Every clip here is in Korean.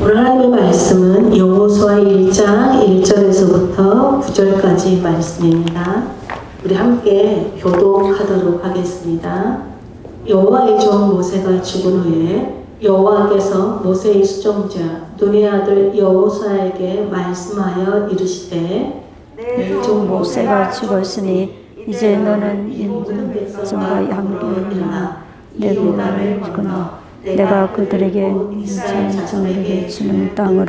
오늘 하나님의 말씀은 여호수아 1장 1절에서부터 9절까지 말씀입니다. 우리 함께 교독하도록 하겠습니다. 여호와의 종 모세가 죽은 후에 여호와께서 모세의 수종자 눈의 아들 여호수아에게 말씀하여 이르시되 내 종 모세가 죽었으니 이제 너는 인생과 함께 일어나 내 나라를 건너 내가 그들에게 인생 정에게 주는 땅으로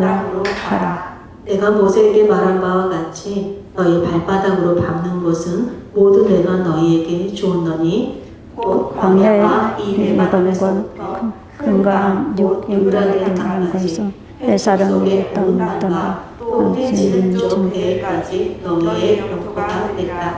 가라. 내가 모세에게 말한 바와 같이 너희 발바닥으로 밟는 곳은 모두 내가 너희에게 주었노니 곧 광야에 내가는 건 건강한 육인간에 대한 것에서 내 사랑의 땅 또 떼지는 좀 배에까지 너희의 병거가 됐다.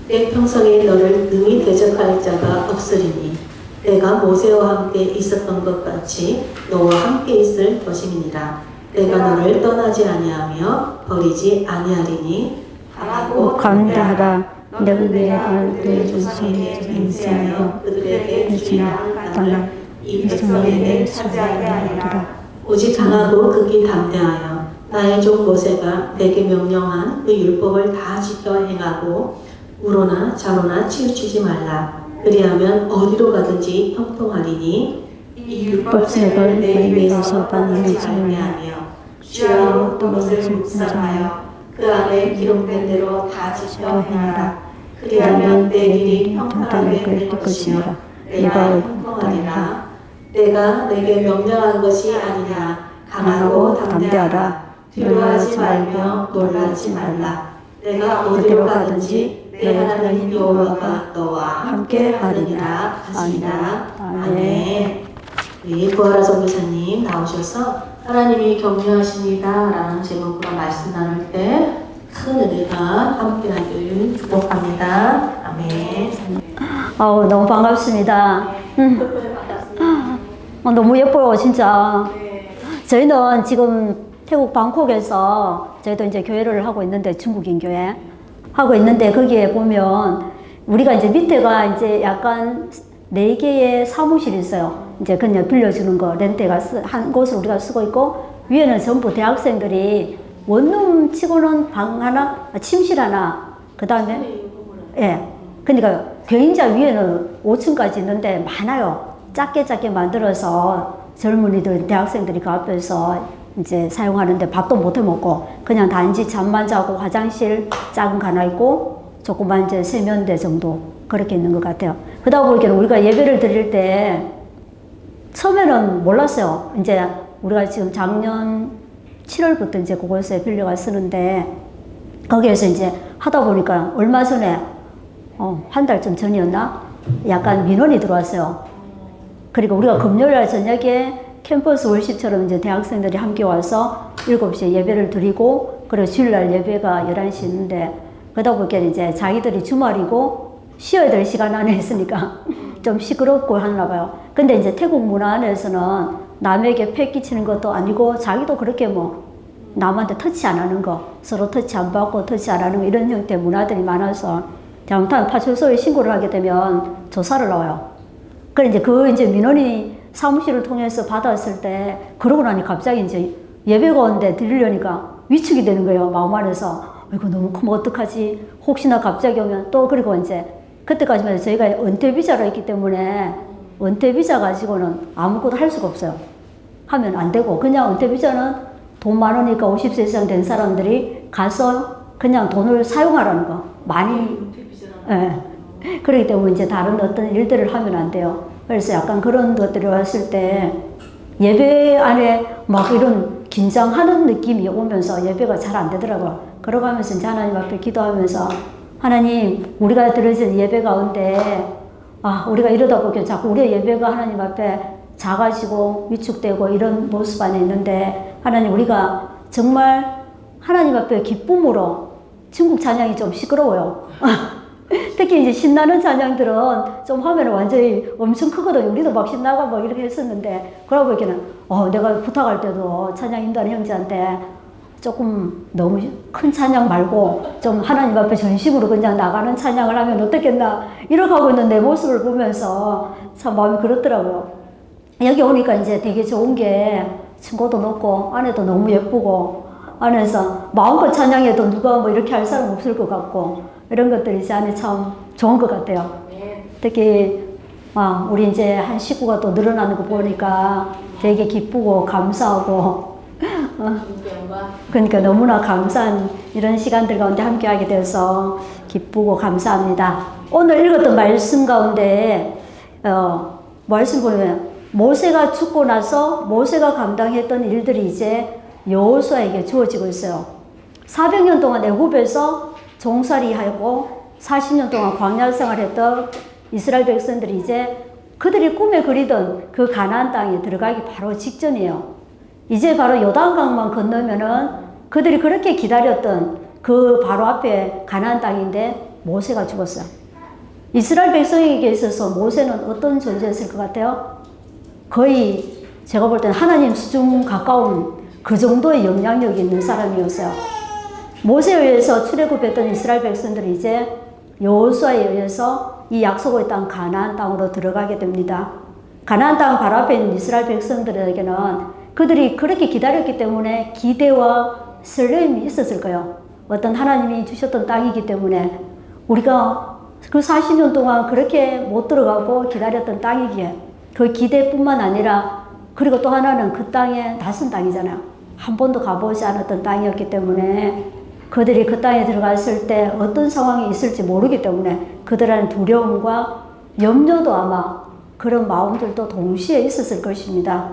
내 평생에 너를 능히 대적할 자가 없으리니 내가 모세와 함께 있었던 것 같이 너와 함께 있을 것임이니라. 내가 너를 떠나지 아니하며 버리지 아니하리니 하고 감사하라. 내가 내 손에 인생하여 그들에게 주야 땅을 이 백성에게 차지하게 하리라. 오직 음. 강하고 극히 담대하여 나의 종 모세가 내게 명령한 그 율법을 다 지켜 행하고 우로나 좌로나 치우치지 말라. 그리하면 어디로 가든지 형통하리니 이 율법책을 내 위에서 받는 자여하며 주야로 그것을 묵상하여 그 안에 기록된 대로 다 지켜 행하라. 그리하면 내 길이 평탄하게 될 것이며 내가 형통하리라. 내가 내게 명령한 것이 아니냐. 강하고 담대하라. 두려워하지 말며 놀라지 말라. 내가 어디로 가든지 내 하나님 여호와가 너와 함께 하리라 하시니라. 아멘. 우리 부하라 선교사님 나오셔서 하나님이 격려하십니다 라는 제목으로 말씀 나눌 때 큰 은혜가 함께하길 축복합니다. 아멘. 너무 반갑습니다. 너무 예뻐요, 진짜. 저희는 지금 태국 방콕에서 저희도 이제 교회를 하고 있는데, 중국인 교회 하고 있는데, 거기에 보면 우리가 이제 밑에가 이제 약간 4개의 사무실이 있어요. 이제 그냥 빌려주는 거, 렌트가 한 곳을 우리가 쓰고 있고, 위에는 전부 대학생들이 원룸 치고는 방 하나, 침실 하나, 그 다음에, 예. 그러니까 개인자 위에는 5층까지 있는데 많아요. 작게 만들어서 젊은이들, 대학생들이 그 앞에서 이제 사용하는데 밥도 못 해 먹고 그냥 단지 잠만 자고 화장실 작은 거 하나 있고 조그만 이제 세면대 정도 그렇게 있는 것 같아요. 그러다 보니까 우리가 예배를 드릴 때 처음에는 몰랐어요. 이제 우리가 지금 작년 7월부터 이제 그곳에 빌려가 쓰는데 거기에서 이제 하다 보니까 얼마 전에 한 달쯤 전이었나? 약간 민원이 들어왔어요. 그리고 우리가 금요일 저녁에 캠퍼스 월십처럼 이제 대학생들이 함께 와서 7시에 예배를 드리고, 그리고 주일날 예배가 11시 있는데, 그러다 보니까 이제 자기들이 주말이고 쉬어야 될 시간 안에 했으니까 좀 시끄럽고 하나 봐요. 근데 이제 태국 문화 안에서는 남에게 패 끼치는 것도 아니고, 자기도 그렇게 뭐 남한테 터치 안 하는 거, 서로 터치 안 받고 터치 안 하는 거, 이런 형태의 문화들이 많아서 잘못하면 파출소에 신고를 하게 되면 조사를 나와요. 그래 이제 민원이 사무실을 통해서 받았을 때, 그러고 나니 갑자기 이제 예배가 오는데 드리려니까 위축이 되는 거예요, 마음 안에서. 이거 너무 크면 어떡하지? 혹시나 갑자기 오면 또, 그리고 이제 그때까지만 해도 저희가 은퇴비자로 했기 때문에 은퇴비자 가지고는 아무것도 할 수가 없어요. 하면 안 되고, 그냥 은퇴비자는 돈 많으니까 50세 이상 된 사람들이 가서 그냥 돈을 사용하라는 거. 많이. 예. 그렇기 때문에 이제 다른 어떤 일들을 하면 안 돼요. 그래서 약간 그런 것들이 왔을 때 예배 안에 막 이런 긴장하는 느낌이 오면서 예배가 잘 안 되더라고요. 그러가면서 이제 하나님 앞에 기도하면서, 하나님, 우리가 드려진 예배 가운데, 우리가 이러다 보니까 자꾸 우리의 예배가 하나님 앞에 작아지고 위축되고 이런 모습 안에 있는데, 하나님, 우리가 정말 하나님 앞에 기쁨으로, 중국 찬양이 좀 시끄러워요. 특히 이제 신나는 찬양들은 좀 하면 완전히 엄청 크거든요. 우리도 막 신나고 막 이렇게 했었는데, 그러고 보니까는, 내가 부탁할 때도 찬양 인도하는 형제한테 조금 너무 큰 찬양 말고 좀 하나님 앞에 전심으로 그냥 나가는 찬양을 하면 어떻겠나, 이렇게 하고 있는 내 모습을 보면서 참 마음이 그렇더라고요. 여기 오니까 이제 되게 좋은 게, 친구도 높고 아내도 너무 예쁘고 안에서 마음껏 찬양해도 누가 뭐 이렇게 할 사람 없을 것 같고 이런 것들이 제 안에 참 좋은 것 같아요. 특히 우리 이제 한 식구가 또 늘어나는 거 보니까 되게 기쁘고 감사하고 그러니까 너무나 감사한 이런 시간들 가운데 함께하게 돼서 기쁘고 감사합니다. 오늘 읽었던 말씀 가운데 말씀 보면 모세가 죽고 나서 모세가 감당했던 일들이 이제 여호수아에게 주어지고 있어요. 400년 동안 애굽에서 종살이하고 40년 동안 광야 생활했던 이스라엘 백성들이 이제 그들이 꿈에 그리던 그 가나안 땅에 들어가기 바로 직전이에요. 이제 바로 요단강만 건너면은 그들이 그렇게 기다렸던 그 바로 앞에 가나안 땅인데 모세가 죽었어요. 이스라엘 백성에게 있어서 모세는 어떤 존재였을 것 같아요? 거의 제가 볼 때는 하나님 수준 가까운 그 정도의 영향력이 있는 사람이었어요. 모세에 의해서 출애굽했던 이스라엘 백성들이 이제 여호수아에 의해서 이 약속의 땅 가나안 땅으로 들어가게 됩니다. 가나안 땅 바로 앞에 있는 이스라엘 백성들에게는 그들이 그렇게 기다렸기 때문에 기대와 설렘이 있었을 거예요. 어떤 하나님이 주셨던 땅이기 때문에 우리가 그 40년 동안 그렇게 못 들어가고 기다렸던 땅이기에 그 기대뿐만 아니라 그리고 또 하나는 그 땅에 낯선 땅이잖아요. 한 번도 가보지 않았던 땅이었기 때문에 그들이 그 땅에 들어갔을 때 어떤 상황이 있을지 모르기 때문에 그들의 두려움과 염려도 아마 그런 마음들도 동시에 있었을 것입니다.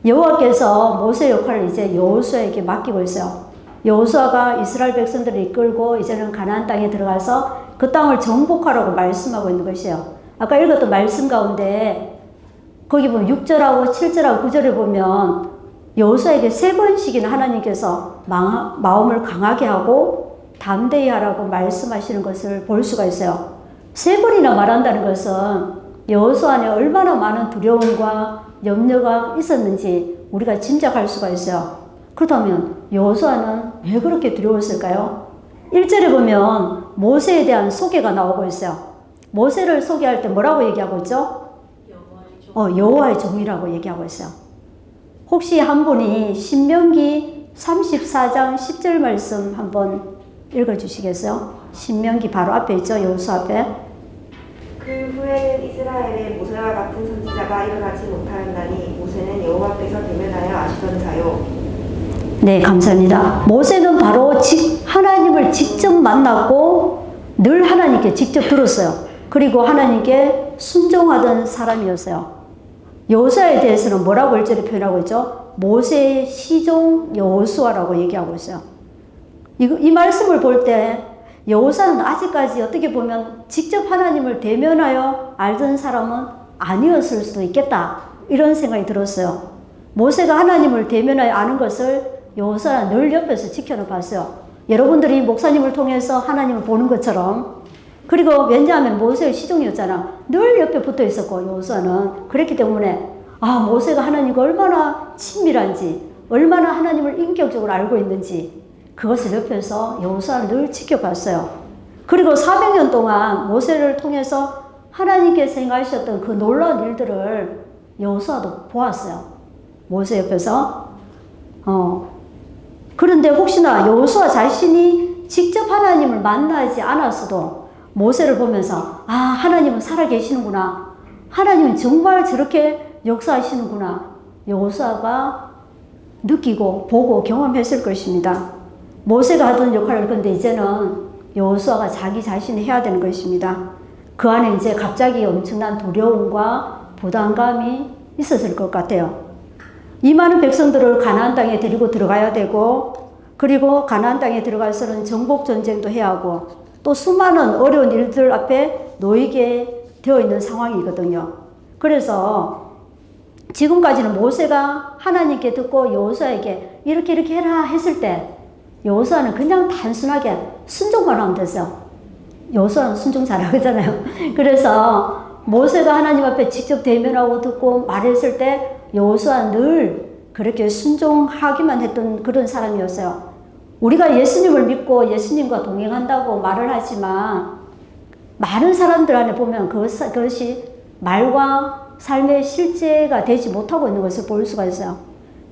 여호와께서 모세 역할을 이제 여호수아에게 맡기고 있어요. 여호수아가 이스라엘 백성들을 이끌고 이제는 가나안 땅에 들어가서 그 땅을 정복하라고 말씀하고 있는 것이에요. 아까 읽었던 말씀 가운데 거기 보면 6절하고 7절하고 9절에 보면 여호수아에게 3번씩이나 하나님께서 마음을 강하게 하고 담대히 하라고 말씀하시는 것을 볼 수가 있어요. 3번이나 말한다는 것은 여호수아 안에 얼마나 많은 두려움과 염려가 있었는지 우리가 짐작할 수가 있어요. 그렇다면 여호수아는 왜 그렇게 두려웠을까요? 1절에 보면 모세에 대한 소개가 나오고 있어요. 모세를 소개할 때 뭐라고 얘기하고 있죠? 여호와의 종이라고 얘기하고 있어요. 혹시 한 분이 신명기 34장 10절 말씀 한번 읽어주시겠어요? 신명기 바로 앞에 있죠. 여호수아 앞에. 그 후에는 이스라엘에 모세와 같은 선지자가 일어나지 못하였나니 모세는 여호와께서 대면하여 아시던 자요. 네, 감사합니다. 모세는 바로 하나님을 직접 만났고 늘 하나님께 직접 들었어요. 그리고 하나님께 순종하던 사람이었어요. 여호수아에 대해서는 뭐라고 1절에 표현하고 있죠? 모세의 시종 여호수아라고 얘기하고 있어요. 이 말씀을 볼 때 여호수아는 아직까지 어떻게 보면 직접 하나님을 대면하여 알던 사람은 아니었을 수도 있겠다. 이런 생각이 들었어요. 모세가 하나님을 대면하여 아는 것을 여호수아는 늘 옆에서 지켜는 봤어요. 여러분들이 목사님을 통해서 하나님을 보는 것처럼. 그리고 왜냐하면 모세의 시종이었잖아. 늘 옆에 붙어 있었고 여호수아는. 그랬기 때문에 모세가 하나님과 얼마나 친밀한지, 얼마나 하나님을 인격적으로 알고 있는지 그것을 옆에서 여호수아는 늘 지켜봤어요. 그리고 400년 동안 모세를 통해서 하나님께서 행하셨던 그 놀라운 일들을 여호수아도 보았어요. 모세 옆에서. 그런데 혹시나 여호수아 자신이 직접 하나님을 만나지 않았어도 모세를 보면서 하나님은 살아계시는구나. 하나님은 정말 저렇게 역사하시는구나. 여호수아가 느끼고 보고 경험했을 것입니다. 모세가 하던 역할을 근데 이제는 여호수아가 자기 자신이 해야 되는 것입니다. 그 안에 이제 갑자기 엄청난 두려움과 부담감이 있었을 것 같아요. 이 많은 백성들을 가나안 땅에 데리고 들어가야 되고 그리고 가나안 땅에 들어가서는 정복 전쟁도 해야 하고 또 수많은 어려운 일들 앞에 놓이게 되어 있는 상황이거든요. 그래서 지금까지는 모세가 하나님께 듣고 여호수아에게 이렇게 해라 했을 때 여호수아는 그냥 단순하게 순종만 하면 됐어요. 여호수아는 순종 잘하잖아요. 그래서 모세가 하나님 앞에 직접 대면하고 듣고 말했을 때 여호수아는 늘 그렇게 순종하기만 했던 그런 사람이었어요. 우리가 예수님을 믿고 예수님과 동행한다고 말을 하지만 많은 사람들 안에 보면 그것이 말과 삶의 실제가 되지 못하고 있는 것을 볼 수가 있어요.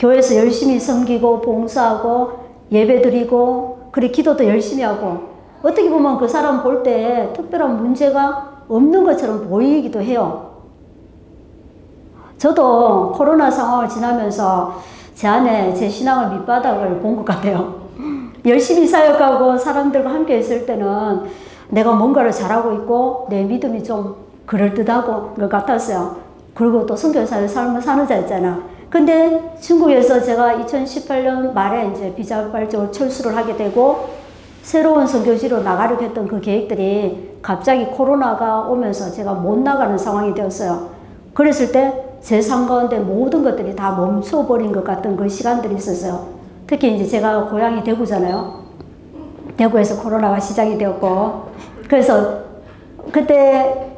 교회에서 열심히 섬기고 봉사하고 예배드리고 그래 기도도 열심히 하고 어떻게 보면 그 사람 볼 때 특별한 문제가 없는 것처럼 보이기도 해요. 저도 코로나 상황을 지나면서 제 안에 제 신앙의 밑바닥을 본 것 같아요. 열심히 사역하고 사람들과 함께 있을 때는 내가 뭔가를 잘하고 있고 내 믿음이 좀 그럴듯하고 것 같았어요. 그리고 또 선교사의 삶을 사는 자였잖아. 근데 중국에서 제가 2018년 말에 이제 비자발적으로 철수를 하게 되고 새로운 선교지로 나가려고 했던 그 계획들이 갑자기 코로나가 오면서 제가 못 나가는 상황이 되었어요. 그랬을 때 제 삶 가운데 모든 것들이 다 멈춰버린 것 같은 그 시간들이 있었어요. 특히 이제 제가 고향이 대구잖아요. 대구에서 코로나가 시작이 되었고, 그래서 그때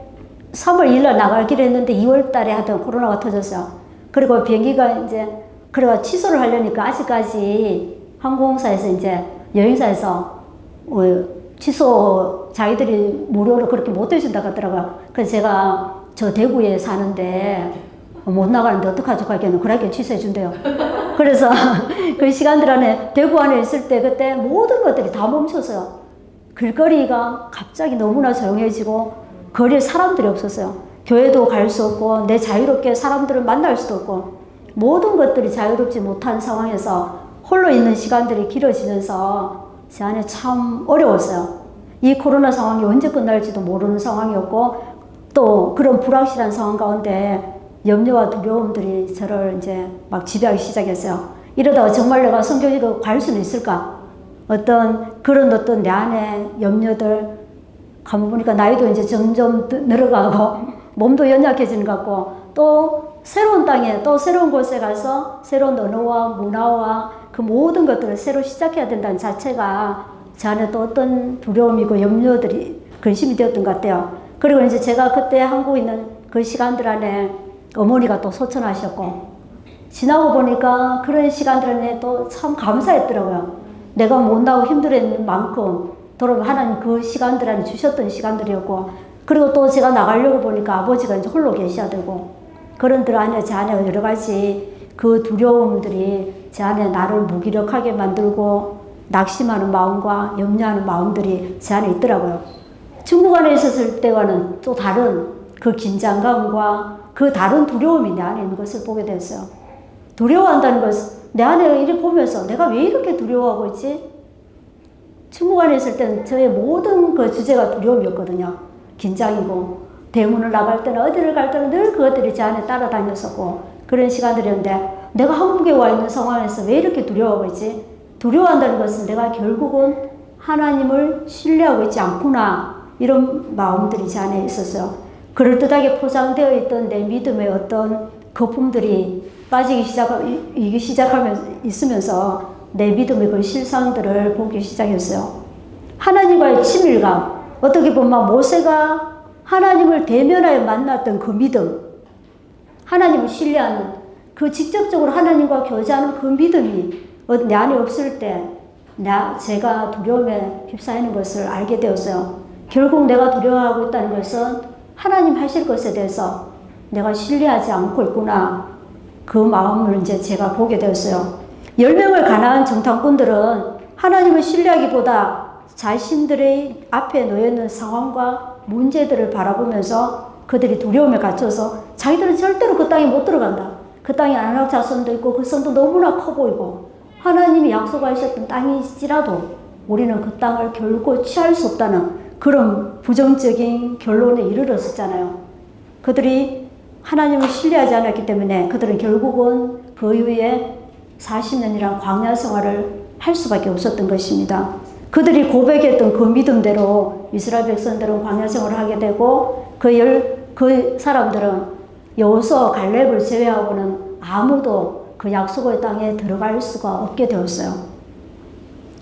3월 2일 날 나가기로 했는데 2월 달에 하여튼 코로나가 터졌어요. 그리고 비행기가 이제, 그래가 취소를 하려니까 아직까지 항공사에서 이제 여행사에서 취소 자기들이 무료로 그렇게 못 해준다고 하더라고요. 그래서 제가 저 대구에 사는데 못 나가는데 어떡하죠? 가기에는 그렇게 취소해 준대요. 그래서 그 시간들 안에 대구 안에 있을 때 그때 모든 것들이 다 멈췄어요. 길거리가 갑자기 너무나 조용해지고 거리에 사람들이 없었어요. 교회도 갈 수 없고 내 자유롭게 사람들을 만날 수도 없고 모든 것들이 자유롭지 못한 상황에서 홀로 있는 시간들이 길어지면서 제 안에 참 어려웠어요. 이 코로나 상황이 언제 끝날지도 모르는 상황이었고 또 그런 불확실한 상황 가운데 염려와 두려움들이 저를 이제 막 지배하기 시작했어요. 이러다가 정말 내가 선교지로 갈 수는 있을까? 어떤 내 안에 염려들, 가만 보니까 나이도 이제 점점 늘어가고 몸도 연약해지는 것 같고 또 새로운 땅에 또 새로운 곳에 가서 새로운 언어와 문화와 그 모든 것들을 새로 시작해야 된다는 자체가 제 안에 또 어떤 두려움이고 염려들이 근심이 되었던 것 같아요. 그리고 이제 제가 그때 한국에 있는 그 시간들 안에 어머니가 또 소천하셨고 지나고 보니까 그런 시간들 안에 또 참 감사했더라고요. 내가 못 나오고 힘들었는 만큼 돌아보면 하나님 그 시간들 안에 주셨던 시간들이었고 그리고 또 제가 나가려고 보니까 아버지가 이제 홀로 계셔야 되고 그런들 안에 제 안에 여러 가지 그 두려움들이 제 안에 나를 무기력하게 만들고 낙심하는 마음과 염려하는 마음들이 제 안에 있더라고요. 중국 안에 있었을 때와는 또 다른 그 긴장감과 그 다른 두려움이 내 안에 있는 것을 보게 됐어요. 두려워한다는 것은 내 안에 이렇게 보면서 내가 왜 이렇게 두려워하고 있지? 중국 안에 있을 때는 저의 모든 그 주제가 두려움이었거든요. 긴장이고 대문을 나갈 때는 어디를 갈 때는 늘 그것들이 제 안에 따라다녔었고 그런 시간들이었는데 내가 한국에 와 있는 상황에서 왜 이렇게 두려워하고 있지? 두려워한다는 것은 내가 결국은 하나님을 신뢰하고 있지 않구나 이런 마음들이 제 안에 있었어요. 그럴듯하게 포장되어 있던 내 믿음의 어떤 거품들이 빠지기 시작하면서 있으면서 내 믿음의 그 실상들을 보기 시작했어요. 하나님과의 친밀감, 어떻게 보면 모세가 하나님을 대면하여 만났던 그 믿음, 하나님을 신뢰하는 그 직접적으로 하나님과 교제하는 그 믿음이 내 안에 없을 때 제가 두려움에 휩싸이는 것을 알게 되었어요. 결국 내가 두려워하고 있다는 것은 하나님 하실 것에 대해서 내가 신뢰하지 않고 있구나. 그 마음을 이제 제가 보게 되었어요. 10명을 가난한 정탐꾼들은 하나님을 신뢰하기보다 자신들의 앞에 놓여있는 상황과 문제들을 바라보면서 그들이 두려움에 갇혀서 자기들은 절대로 그 땅에 못 들어간다. 그 땅에 아낙 자손도 있고 그 성도 너무나 커 보이고 하나님이 약속하셨던 땅일지라도 우리는 그 땅을 결코 취할 수 없다는 그런 부정적인 결론에 이르렀었잖아요. 그들이 하나님을 신뢰하지 않았기 때문에 그들은 결국은 그 이후에 40년이란 광야 생활을 할 수밖에 없었던 것입니다. 그들이 고백했던 그 믿음대로 이스라엘 백성들은 광야 생활을 하게 되고 그 사람들은 여호수아 갈렙을 제외하고는 아무도 그 약속의 땅에 들어갈 수가 없게 되었어요.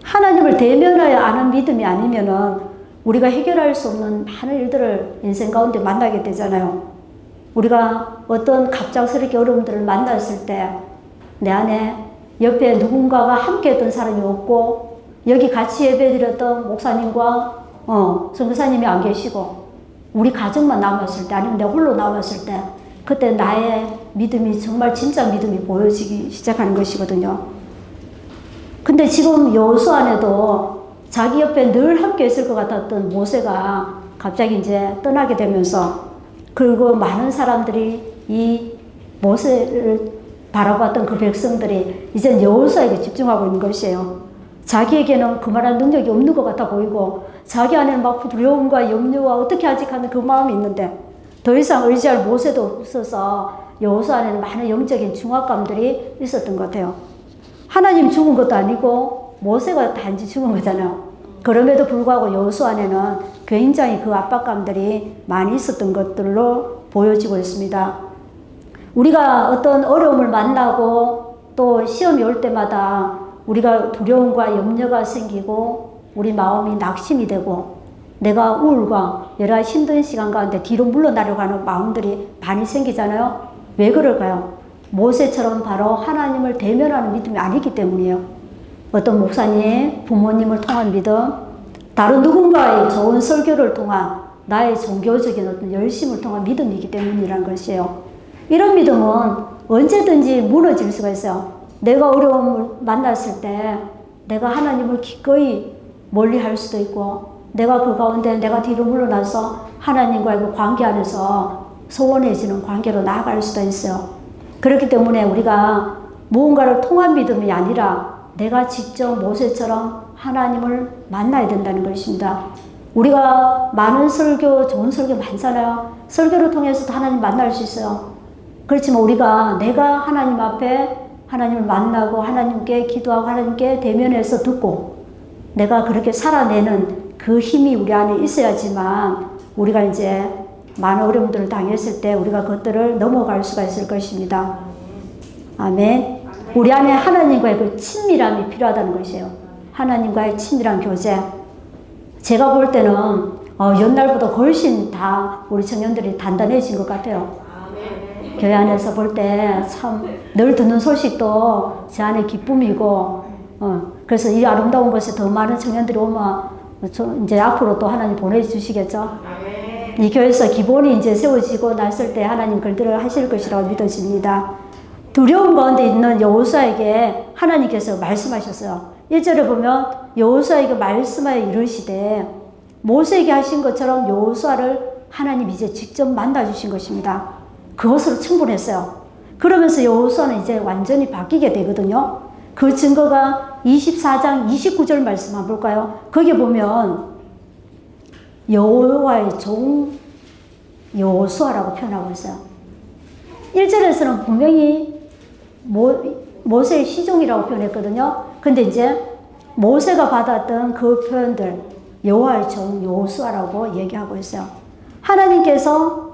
하나님을 대면하여 아는 믿음이 아니면은 우리가 해결할 수 없는 많은 일들을 인생 가운데 만나게 되잖아요. 우리가 어떤 갑작스럽게 어려움들을 만났을 때 내 안에 옆에 누군가가 함께 했던 사람이 없고 여기 같이 예배드렸던 목사님과 선교사님이 안 계시고 우리 가정만 남았을 때 아니면 내 홀로 남았을 때 그때 나의 믿음이 정말 진짜 믿음이 보여지기 시작하는 것이거든요. 근데 지금 여호수아 안에도 자기 옆에 늘 함께 있을 것 같았던 모세가 갑자기 이제 떠나게 되면서, 그리고 많은 사람들이 이 모세를 바라봤던 그 백성들이 이제 여호수아에게 집중하고 있는 것이에요. 자기에게는 그만한 능력이 없는 것 같아 보이고, 자기 안에는 막 두려움과 염려와 어떻게 하지 하는 그 마음이 있는데, 더 이상 의지할 모세도 없어서 여호수아 안에는 많은 영적인 중압감들이 있었던 것 같아요. 하나님 죽은 것도 아니고 모세가 단지 죽은 거잖아요. 그럼에도 불구하고 여호수아 안에는 굉장히 그 압박감들이 많이 있었던 것들로 보여지고 있습니다. 우리가 어떤 어려움을 만나고 또 시험이 올 때마다 우리가 두려움과 염려가 생기고 우리 마음이 낙심이 되고 내가 우울과 여러 가지 힘든 시간 가운데 뒤로 물러나려고 하는 마음들이 많이 생기잖아요. 왜 그럴까요? 모세처럼 바로 하나님을 대면하는 믿음이 아니기 때문이에요. 어떤 목사님, 부모님을 통한 믿음, 다른 누군가의 좋은 설교를 통한 나의 종교적인 어떤 열심을 통한 믿음이기 때문이라는 것이에요. 이런 믿음은 언제든지 무너질 수가 있어요. 내가 어려움을 만났을 때 내가 하나님을 기꺼이 멀리 할 수도 있고, 내가 그 가운데 내가 뒤로 물러나서 하나님과의 그 관계 안에서 소원해지는 관계로 나아갈 수도 있어요. 그렇기 때문에 우리가 무언가를 통한 믿음이 아니라 내가 직접 모세처럼 하나님을 만나야 된다는 것입니다. 우리가 많은 설교, 좋은 설교 많잖아요. 설교를 통해서도 하나님 만날 수 있어요. 그렇지만 우리가 내가 하나님 앞에 하나님을 만나고 하나님께 기도하고 하나님께 대면해서 듣고 내가 그렇게 살아내는 그 힘이 우리 안에 있어야지만 우리가 이제 많은 어려움들을 당했을 때 우리가 그것들을 넘어갈 수가 있을 것입니다. 아멘. 우리 안에 하나님과의 그 친밀함이 필요하다는 것이에요. 하나님과의 친밀한 교제. 제가 볼 때는 옛날보다 훨씬 다 우리 청년들이 단단해진 것 같아요. 교회 안에서 볼 때 참 늘 듣는 소식도 제 안에 기쁨이고, 그래서 이 아름다운 곳에 더 많은 청년들이 오면 이제 앞으로 또 하나님 보내주시겠죠. 이 교회에서 기본이 이제 세워지고 났을 때 하나님 그들을 하실 것이라고 믿어집니다. 두려움 가운데 있는 여호수아에게 하나님께서 말씀하셨어요. 1절에 보면 여호수아에게 말씀하여 이르시되, 모세에게 하신 것처럼 여호수아를 하나님 이제 직접 만나주신 것입니다. 그것으로 충분했어요. 그러면서 여호수아는 이제 완전히 바뀌게 되거든요. 그 증거가 24장 29절 말씀 한번 볼까요? 거기 보면 여호와의 종 여호수아라고 표현하고 있어요. 1절에서는 분명히 모세의 시종이라고 표현했거든요. 근데 이제 모세가 받았던 그 표현들 여호와의 종 여호수아라고 얘기하고 있어요. 하나님께서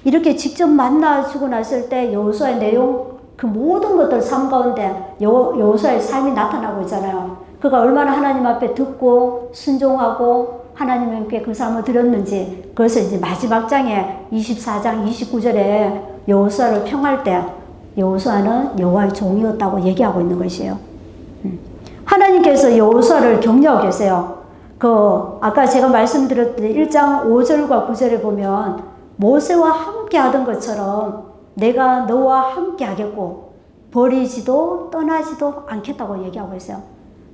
이렇게 직접 만나주고 났을 때 여호수아의 내용, 그 모든 것들 삶 가운데 여호수아의 삶이 나타나고 있잖아요. 그가 얼마나 하나님 앞에 듣고 순종하고 하나님께 그 삶을 드렸는지, 그래서 이제 마지막 장에 24장 29절에 여호수아를 평할 때 여호수아는 여호와의 종이었다고 얘기하고 있는 것이에요. 하나님께서 여호수아를 격려하고 계세요. 아까 제가 말씀드렸듯이 1장 5절과 9절에 보면 모세와 함께 하던 것처럼 내가 너와 함께 하겠고 버리지도 떠나지도 않겠다고 얘기하고 있어요.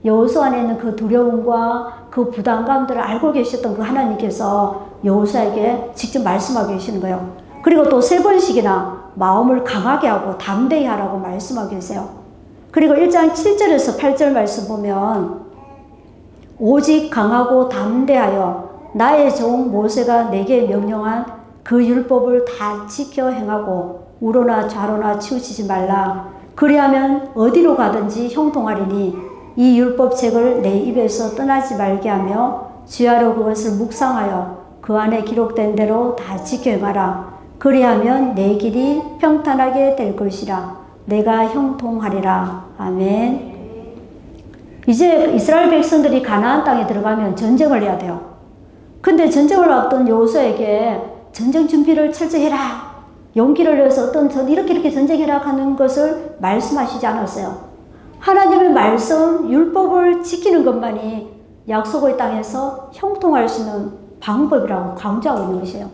여호수아 안에 있는 그 두려움과 그 부담감들을 알고 계셨던 그 하나님께서 여호수아에게 직접 말씀하고 계시는 거예요. 그리고 또 3번씩이나 마음을 강하게 하고 담대히 하라고 말씀하고 계세요. 그리고 1장 7절에서 8절 말씀 보면 오직 강하고 담대하여 나의 종 모세가 내게 명령한 그 율법을 다 지켜 행하고 우로나 좌로나 치우치지 말라. 그리하면 어디로 가든지 형통하리니 이 율법책을 내 입에서 떠나지 말게 하며 주야로 그것을 묵상하여 그 안에 기록된 대로 다 지켜 행하라. 그리하면 내 길이 평탄하게 될 것이라. 내가 형통하리라. 아멘. 이제 이스라엘 백성들이 가나안 땅에 들어가면 전쟁을 해야 돼요. 근데 전쟁을 앞둔 여호수아에게 전쟁 준비를 철저히 해라, 용기를 내서 이렇게 전쟁해라 하는 것을 말씀하시지 않았어요. 하나님의 말씀, 율법을 지키는 것만이 약속의 땅에서 형통할 수 있는 방법이라고 강조하고 있는 것이에요.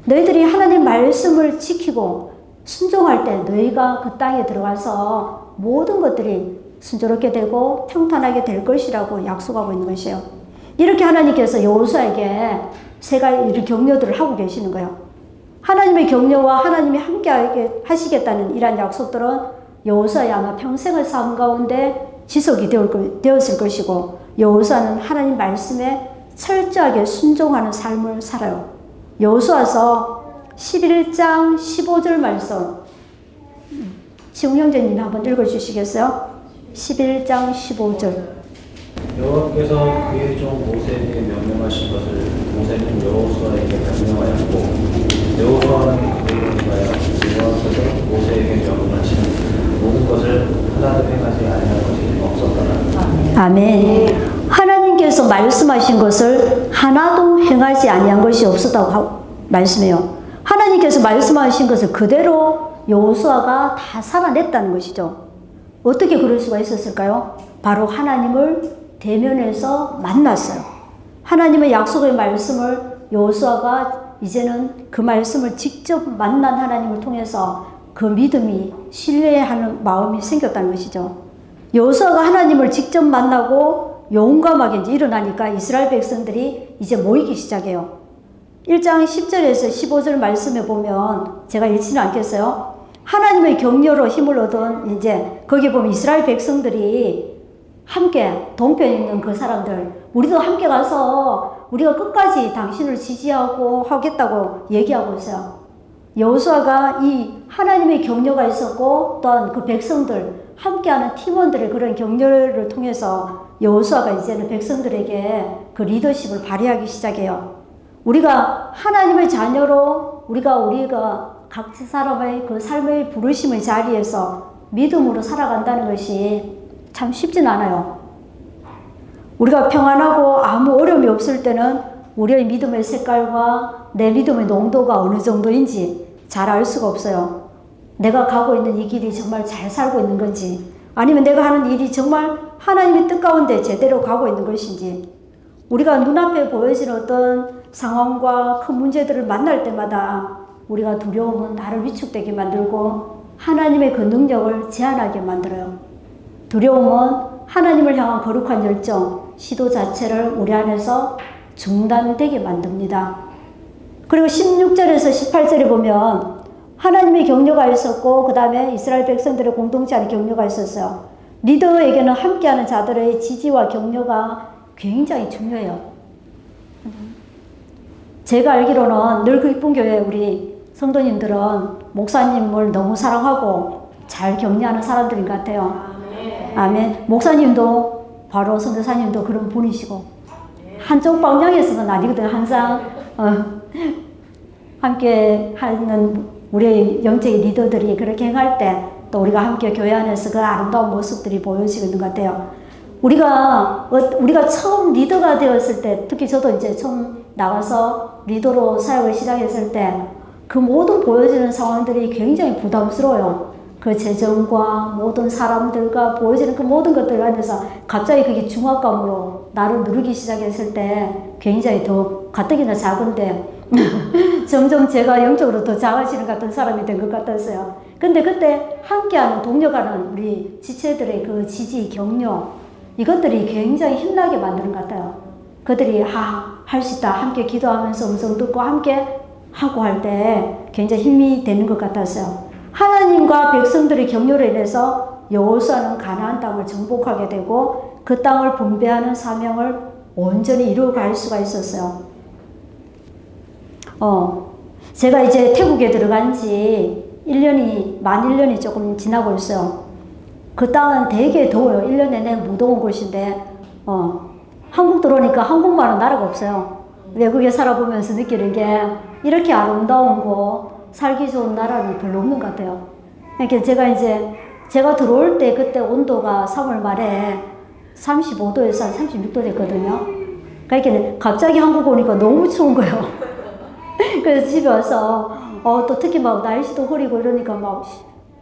너희들이 하나님 말씀을 지키고 순종할 때 너희가 그 땅에 들어가서 모든 것들이 순조롭게 되고 평탄하게 될 것이라고 약속하고 있는 것이에요. 이렇게 하나님께서 여호수아에게 세 가지 격려들을 하고 계시는 거예요. 하나님의 격려와 하나님이 함께 하시겠다는 이러한 약속들은 여호수아의 아마 평생의 삶 가운데 지속이 되었을 것이고, 여호수아는 하나님 말씀에 철저하게 순종하는 삶을 살아요. 여호수아서 11장 15절 말씀, 지웅 형제님 한번 읽어주시겠어요? 11장 15절. 여호와께서 그의 종 모세에게 명령하신 것을 모세는 여호수아에게 명령하였고, 여호수아는 그대로 행하여 여호와께서 모세에게 명령하신 모든 것을 하나도 행하지 아니한 것이 없었더라. 아멘. 하나님께서 말씀하신 것을 하나도 행하지 아니한 것이 없었다고 말씀해요. 하나님께서 말씀하신 것을 그대로 여호수아가 다 살아냈다는 것이죠. 어떻게 그럴 수가 있었을까요? 바로 하나님을 대면해서 만났어요. 하나님의 약속의 말씀을 여호수아가 이제는 그 말씀을 직접 만난 하나님을 통해서 그 믿음이 신뢰하는 마음이 생겼다는 것이죠. 여호수아가 하나님을 직접 만나고 용감하게 이제 일어나니까 이스라엘 백성들이 이제 모이기 시작해요. 1장 10절에서 15절 말씀에 보면, 제가 읽지는 않겠어요. 하나님의 격려로 힘을 얻은, 이제 거기 보면 이스라엘 백성들이 함께 동편에 있는 그 사람들, 우리도 함께 가서 우리가 끝까지 당신을 지지하고 하겠다고 얘기하고 있어요. 여호수아가 이 하나님의 격려가 있었고, 또한 그 백성들 함께하는 팀원들의 그런 격려를 통해서 여호수아가 이제는 백성들에게 그 리더십을 발휘하기 시작해요. 우리가 하나님의 자녀로 우리가 각 사람의 그 삶의 부르심의 자리에서 믿음으로 살아간다는 것이 참 쉽진 않아요. 우리가 평안하고 아무 어려움이 없을 때는 우리의 믿음의 색깔과 내 믿음의 농도가 어느 정도인지 잘 알 수가 없어요. 내가 가고 있는 이 길이 정말 잘 살고 있는 건지, 아니면 내가 하는 일이 정말 하나님의 뜻 가운데 제대로 가고 있는 것인지, 우리가 눈앞에 보여지는 어떤 상황과 큰 문제들을 만날 때마다 우리가 두려움은 나를 위축되게 만들고 하나님의 그 능력을 제한하게 만들어요. 두려움은 하나님을 향한 거룩한 열정, 시도 자체를 우리 안에서 중단되게 만듭니다. 그리고 16절에서 18절에 보면 하나님의 격려가 있었고, 그 다음에 이스라엘 백성들의 공동체 안에 격려가 있었어요. 리더에게는 함께하는 자들의 지지와 격려가 굉장히 중요해요. 제가 알기로는 늘 그 이쁜 교회 우리 성도님들은 목사님을 너무 사랑하고 잘 격려하는 사람들인 것 같아요. 아멘. 목사님도 바로 선교사님도 그런 분이시고, 한쪽 방향에서는 아니거든요. 항상 함께 하는 우리의 영적인 리더들이 그렇게 행할 때 또 우리가 함께 교회 안에서 그 아름다운 모습들이 보여지고 있는 것 같아요. 우리가 처음 리더가 되었을 때, 특히 저도 이제 처음 나가서 리더로 사역을 시작했을 때 그 모든 보여지는 상황들이 굉장히 부담스러워요. 그 재정과 모든 사람들과 보여지는 그 모든 것들 안에서 갑자기 그게 중압감으로 나를 누르기 시작했을 때 굉장히 더 가뜩이나 작은데 점점 제가 영적으로 더 작아지는 같은 사람이 된 것 같았어요. 근데 그때 함께하는 동력하는 우리 지체들의 그 지지, 격려, 이것들이 굉장히 힘나게 만드는 것 같아요. 그들이 할 수 있다, 함께 기도하면서 음성 듣고 함께 하고 할 때 굉장히 힘이 되는 것 같았어요. 하나님과 백성들의 격려로 인해서 여호수아는 가나안 땅을 정복하게 되고 그 땅을 분배하는 사명을 온전히 이루어갈 수가 있었어요. 제가 이제 태국에 들어간 지 만 1년이 조금 지나고 있어요. 그 땅은 되게 더워요. 1년 내내 무더운 곳인데, 한국 들어오니까 한국말은 나라가 없어요. 외국에 살아보면서 느끼는 게 이렇게 아름다운 곳, 살기 좋은 나라는 별로 없는 것 같아요. 그러니까 제가 들어올 때 그때 온도가 3월 말에 35도에서 한 36도 됐거든요. 그러니까 갑자기 한국 오니까 너무 추운 거예요. 그래서 집에 와서 또 특히 막 날씨도 흐리고 이러니까 막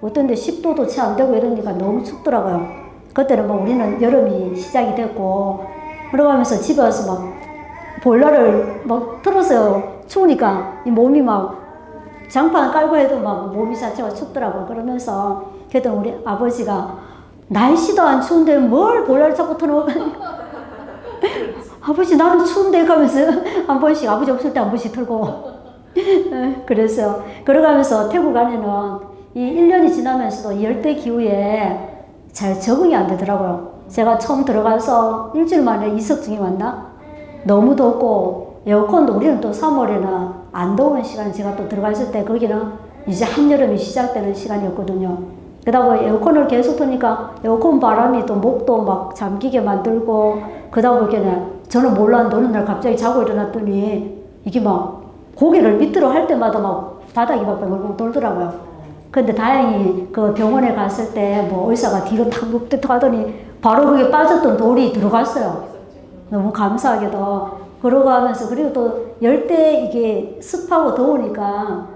어떤 데 10도도 채 안 되고 이러니까 너무 춥더라고요. 그때는 막 우리는 여름이 시작이 됐고, 그러면서 집에 와서 막 보일러를 막 틀었어요. 추우니까 이 몸이 막 장판 깔고 해도 막 몸이 자체가 춥더라고. 그러면서 그랬더니 우리 아버지가 날씨도 안 추운데 뭘 보일러를 자꾸 틀어. 아버지 나는 추운데 가면서 한 번씩 아버지 없을 때 한 번씩 틀고. 그래서 걸어가면서 태국 안에는 이 1년이 지나면서도 열대 기후에 잘 적응이 안 되더라고요. 제가 처음 들어가서 일주일 만에 이석증이 왔나? 너무 덥고 에어컨도 우리는 또 3월에는 안 더운 시간 제가 또 들어갔을 때 거기는 이제 한여름이 시작되는 시간이었거든요. 그러다 에어컨을 계속 트니까 에어컨 바람이 또 목도 막 잠기게 만들고 그러다 보니까 저는 몰랐는데 어느 날 갑자기 자고 일어났더니 이게 막 고개를 밑으로 할 때마다 막 바닥이 막 뱅글뱅글 돌더라고요. 근데 다행히 그 병원에 갔을 때 뭐 의사가 뒤로 탁 눕듯 하더니 바로 그게 빠졌던 돌이 들어갔어요. 너무 감사하게도. 걸어가면서 그리고 또 열대 이게 습하고 더우니까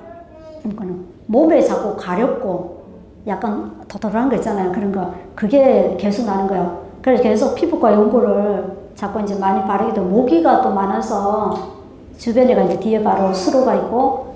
몸에 자꾸 가렵고 약간 도도한 거 있잖아요. 그런 거. 그게 계속 나는 거예요. 그래서 계속 피부과 연고를 자꾸 이제 많이 바르게 되고 모기가 또 많아서 주변에가 이제 뒤에 바로 수로가 있고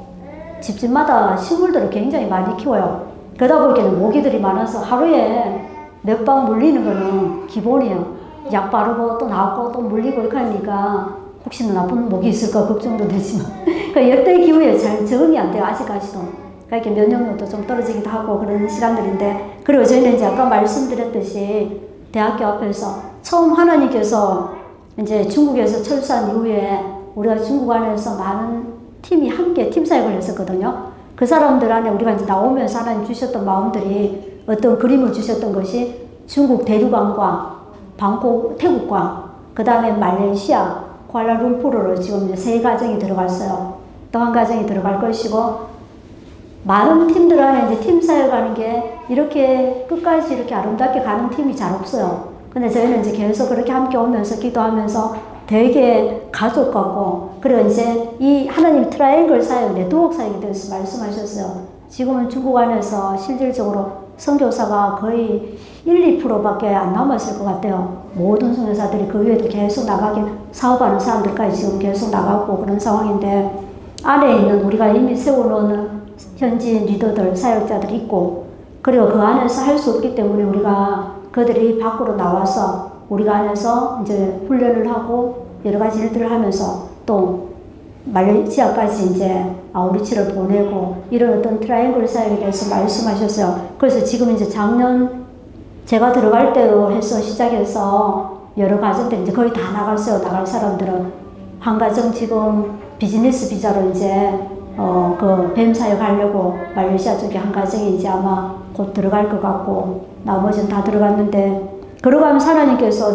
집집마다 식물들을 굉장히 많이 키워요. 그러다 보니까 모기들이 많아서 하루에 몇 방 물리는 거는 기본이에요. 약 바르고 또 나고 또 물리고 이렇게 하니까 혹시나 나쁜 목이 있을까 걱정도 되지만 그러니까 열대 기후에 잘 적응이 안 돼요. 아직까지도. 그러니까 면역력도 좀 떨어지기도 하고 그런 시간들인데 그리고 저희는 이제 아까 말씀드렸듯이 대학교 앞에서 처음 하나님께서 이제 중국에서 철수한 이후에 우리가 중국 안에서 많은 팀이 함께 팀 사역을 했었거든요. 그 사람들 안에 우리가 이제 나오면서 하나님 주셨던 마음들이 어떤 그림을 주셨던 것이 중국 대륙왕과 방콕 태국과 그 다음에 말레이시아 쿠알라룸푸르로 지금 이제 3가정이 들어갔어요. 또 한 가정이 들어갈 것이고 많은 팀들 안에 이제 팀 사역하는 게 이렇게 끝까지 이렇게 아름답게 가는 팀이 잘 없어요. 근데 저희는 이제 계속 그렇게 함께 오면서 기도하면서 되게 가족 같고 그리고 이제 이 하나님 트라이앵글 사역 네트워크 사역에 대해서 말씀하셨어요. 지금은 중국 안에서 실질적으로 선교사가 거의 1~2%밖에 안 남았을 것 같아요. 모든 선교사들이 그 위에도 계속 나가긴 사업하는 사람들까지 지금 계속 나가고 그런 상황인데 안에 있는 우리가 이미 세워놓은 현지인 리더들, 사역자들이 있고 그리고 그 안에서 할 수 없기 때문에 우리가 그들이 밖으로 나와서 우리가 안에서 이제 훈련을 하고 여러 가지 일들을 하면서 또 말레이시아까지 이제 아우리치를 보내고 이런 어떤 트라이앵글 사역에 대해서 말씀하셨어요. 그래서 지금 이제 작년 제가 들어갈 때로 해서 시작해서 여러 가정들 이제 거의 다 나갔어요. 나갈 사람들은 한 가정 지금 비즈니스 비자로 이제 그 뱀 사역 하려고 말레이시아 쪽에 한 가정이 이제 아마 곧 들어갈 것 같고 나머지는 다 들어갔는데 걸어가면서 하나님께서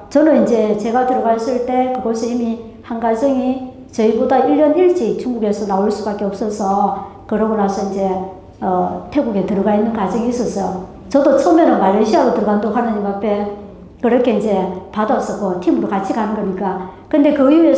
저는 이제 제가 들어갔을 때 그곳에 이미 한 가정이 저희보다 1년 일찍 중국에서 나올 수밖에 없어서 그러고 나서 이제 태국에 들어가 있는 가정이 있었어요. 저도 처음에는 말레이시아로 들어간다고 하나님 앞에 그렇게 이제 받아서 그 팀으로 같이 가는 거니까. 근데 그 이후에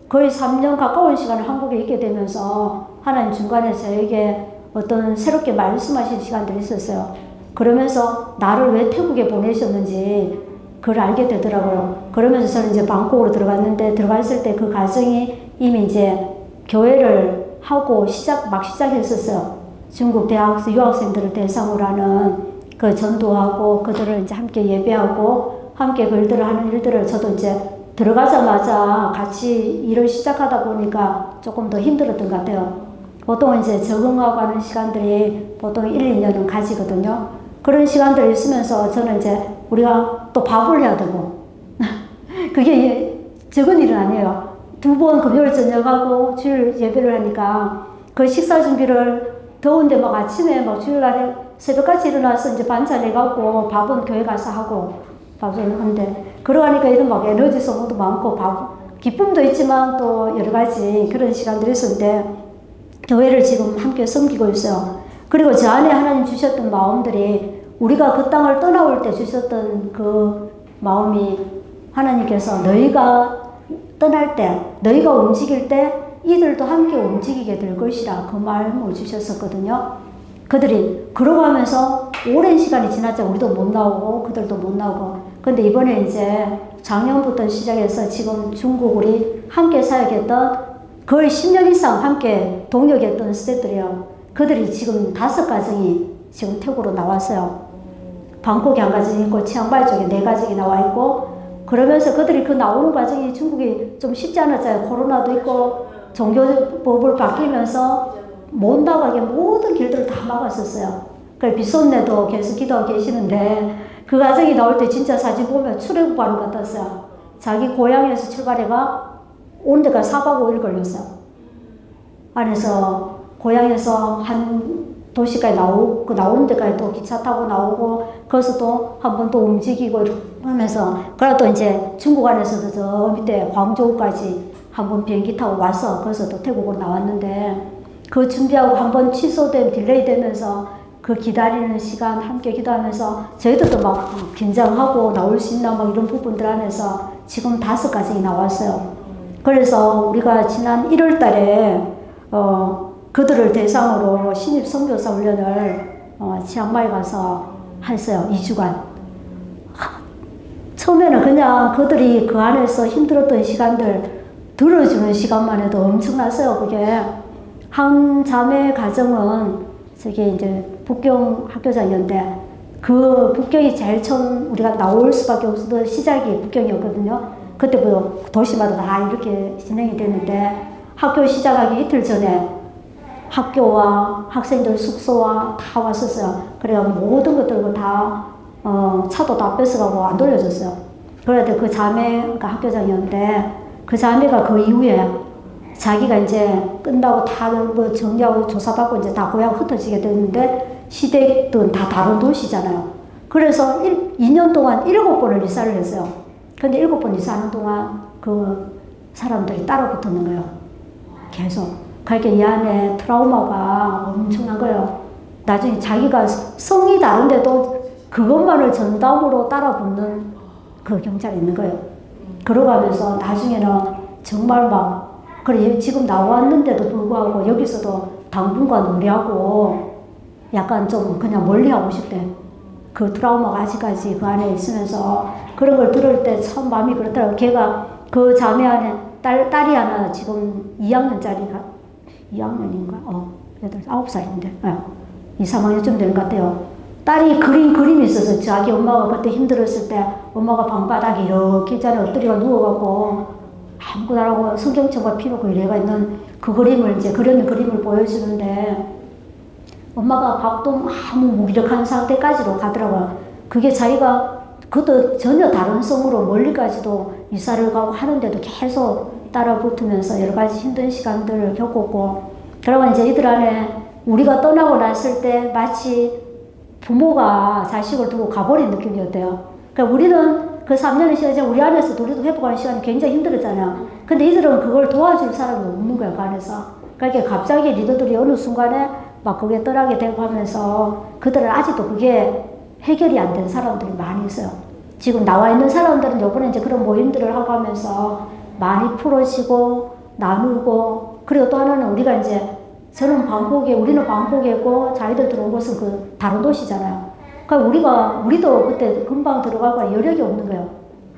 거의 3년 가까운 시간을 한국에 있게 되면서 하나님 중간에 저에게 어떤 새롭게 말씀하신 시간들이 있었어요. 그러면서 나를 왜 태국에 보내셨는지 그걸 알게 되더라고요. 그러면서 저는 이제 방콕으로 들어갔는데 들어갔을 때 그 가정이 이미 이제 교회를 하고 막 시작했었어요. 중국 대학 유학생들을 대상으로 하는 그 전도하고 그들을 이제 함께 예배하고 함께 그 일들을 하는 일들을 저도 이제 들어가자마자 같이 일을 시작하다 보니까 조금 더 힘들었던 것 같아요. 보통 이제 적응하고 하는 시간들이 보통 1~2년은 가지거든요. 그런 시간들이 있으면서 저는 이제 우리가 또 밥을 해야 되고 그게 적은 일은 아니에요. 2번 금요일 저녁하고 주일 예배를 하니까 그 식사 준비를 더운데 막 아침에 막 주일날에 새벽까지 일어나서 이제 반찬 해갖고 밥은 교회 가서 하고 밥을 하는데 그러니까 이런 막 에너지 소모도 많고 기쁨도 있지만 또 여러 가지 그런 시간들이 있었는데 교회를 지금 함께 섬기고 있어요. 그리고 저 안에 하나님 주셨던 마음들이 우리가 그 땅을 떠나올 때 주셨던 그 마음이 하나님께서 너희가 떠날 때 너희가 움직일 때 이들도 함께 움직이게 될 것이라 그 마음을 주셨었거든요. 그들이 걸어가면서 오랜 시간이 지났자 우리도 못 나오고 그들도 못 나오고 근데 이번에 이제 작년부터 시작해서 지금 중국 우리 함께 사역했던 거의 10년 이상 함께 동역했던 스태프들이요. 그들이 지금 5가정이 지금 태국으로 나왔어요. 방콕에 1가정이 있고 치앙마이 쪽에 4가정이 나와 있고, 그러면서 그들이 그 나오는 과정이 중국이 좀 쉽지 않았잖아요. 코로나도 있고 종교법을 바뀌면서 못 나가게 모든 길들을 다 막았었어요. 그래서 빗손내도 계속 기도하고 계시는데 그 과정이 나올 때 진짜 사진 보면 출애굽하는 것 같았어요. 자기 고향에서 출발해가 오는 데까지 4박 5일 걸렸어요. 안에서 고향에서 한 도시까지 나오는 데까지 또 기차 타고 나오고, 거기서 또 한 번 또 움직이고 하면서, 그러다 또 이제 중국 안에서도 저 밑에 광저우까지 한 번 비행기 타고 와서 거기서 또 태국으로 나왔는데, 그 준비하고 한 번 취소된 딜레이 되면서 그 기다리는 시간 함께 기도하면서 저희들도 막 긴장하고 나올 수 있나 막 이런 부분들 안에서 지금 5가정이 나왔어요. 그래서 우리가 지난 1월 달에 그들을 대상으로 신입 선교사 훈련을 치앙마이 가서 했어요. 2주간. 처음에는 그냥 그들이 그 안에서 힘들었던 시간들 들어주는 시간만 해도 엄청났어요. 그게 한 자매 가정은 저기 이제 북경 학교장이었는데, 그 북경이 제일 처음 우리가 나올 수밖에 없었던 시작이 북경이었거든요. 그때부터 도시마다 다 이렇게 진행이 되는데, 학교 시작하기 이틀 전에 학교와 학생들 숙소와 다 왔었어요. 그래서 모든 것들을 다 차도 다 뺏어가고 안 돌려줬어요. 그런데 그 자매가 학교장이었는데, 그 자매가 그 이후에 자기가 이제 끝나고 다 뭐 정리하고 조사받고 이제 다 고향 흩어지게 됐는데, 시댁은 다 다른 도시잖아요. 그래서 2년 동안 7번을 이사를 했어요. 근데 7번 이사하는 동안 그 사람들이 따라 붙는 거예요. 계속. 그러니까 이 안에 트라우마가 엄청난 거예요. 나중에 자기가 성이 다른데도 그것만을 전담으로 따라 붙는 그 경찰이 있는 거예요. 그러가면서 나중에는 정말 막, 그래, 지금 나왔는데도 불구하고 여기서도 당분간 우리하고 약간 좀 그냥 멀리 하고 싶대. 그 트라우마가 아직까지 그 안에 있으면서 그런 걸 들을 때 참 마음이 그렇더라고요. 걔가 그 자매 안에 딸이 하나 지금 2학년짜리가 2학년인가? 9살인데. 2, 3학년쯤 되는 것 같아요. 딸이 그림이 있어서 자기 엄마가 그때 힘들었을 때 엄마가 방바닥에 이렇게 자리에 엎드려 누워갖고 아무것도 안 하고 성경책과 피놓고 이래가 있는 그 그림을 이제 그려는 그림을 보여주는데, 엄마가 밥도 아무 무기력한 상태까지로 가더라고요. 그게 자기가 그것도 전혀 다른 성으로 멀리까지도 이사를 가고 하는데도 계속 따라 붙으면서 여러 가지 힘든 시간들을 겪었고, 그러고 이제 이들 안에 우리가 떠나고 났을 때 마치 부모가 자식을 두고 가버린 느낌이었대요. 그러니까 우리는 그 3년의 시간 우리 안에서 우리도 회복하는 시간이 굉장히 힘들었잖아요. 근데 이들은 그걸 도와줄 사람이 없는 거야, 그 안에서. 그러니까 갑자기 리더들이 어느 순간에 막 거기에 떠나게 되고 하면서 그들은 아직도 그게 해결이 안 된 사람들이 많이 있어요. 지금 나와 있는 사람들은 요번에 이제 그런 모임들을 하고 하면서 많이 풀어지고 나누고, 그리고 또 하나는 우리가 이제 우리는 방콕이고 자기들 들어온 곳은 그 다른 도시잖아요. 그러니까 우리도 그때 금방 들어가고 여력이 없는 거예요.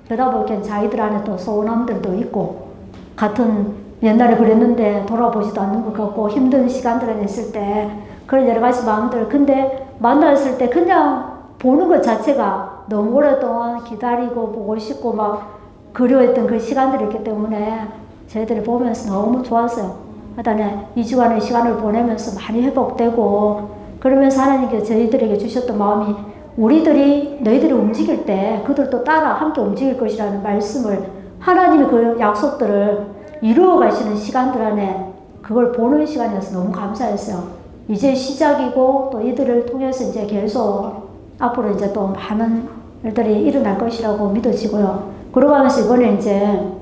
그러다 보니까 자기들 안에 또 소원함들도 있고, 같은 옛날에 그랬는데 돌아보지도 않는 것 같고, 힘든 시간들에 있을 때 그런 여러 가지 마음들. 근데 만났을 때 그냥 보는 것 자체가 너무 오랫동안 기다리고 보고 싶고 막 그리워했던 그 시간들이 있기 때문에 저희들이 보면서 너무 좋았어요. 그다음에 2주간의 시간을 보내면서 많이 회복되고, 그러면서 하나님께 저희들에게 주셨던 마음이, 너희들이 움직일 때 그들도 따라 함께 움직일 것이라는 말씀을, 하나님의 그 약속들을 이루어 가시는 시간들 안에 그걸 보는 시간이어서 너무 감사했어요. 이제 시작이고 또 이들을 통해서 이제 계속 앞으로 이제 또 많은 일들이 일어날 것이라고 믿어지고요. 그러고 하면서 이번에 이제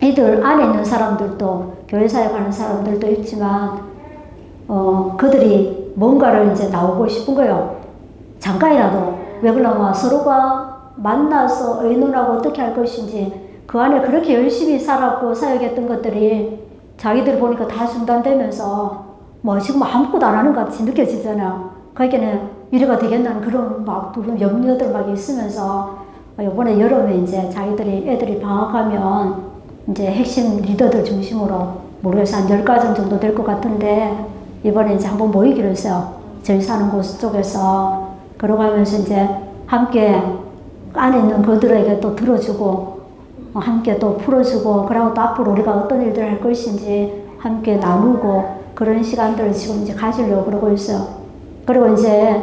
이들 안에 있는 사람들도, 교회사에 가는 사람들도 있지만, 그들이 뭔가를 이제 나오고 싶은 거예요. 잠깐이라도. 왜 그러냐면 서로가 만나서 의논하고 어떻게 할 것인지, 그 안에 그렇게 열심히 살았고 사역했던 것들이 자기들 보니까 다 중단되면서 뭐 지금 아무것도 안 하는 것 같이 느껴지잖아요. 그러니까 이래가 되겠다는 그런 막 염려들 막 있으면서, 이번에 여름에 이제 애들이 방학하면 이제 핵심 리더들 중심으로 모르겠어요. 한 10가정 정도 될 것 같은데, 이번에 이제 한번 모이기로 했어요. 저희 사는 곳 쪽에서. 그러고 하면서 이제 함께 안에 있는 그들에게 또 들어주고, 함께 또 풀어주고, 그러고 또 앞으로 우리가 어떤 일들을 할 것인지 함께 나누고, 그런 시간들을 지금 이제 가지려고 그러고 있어요. 그리고 이제,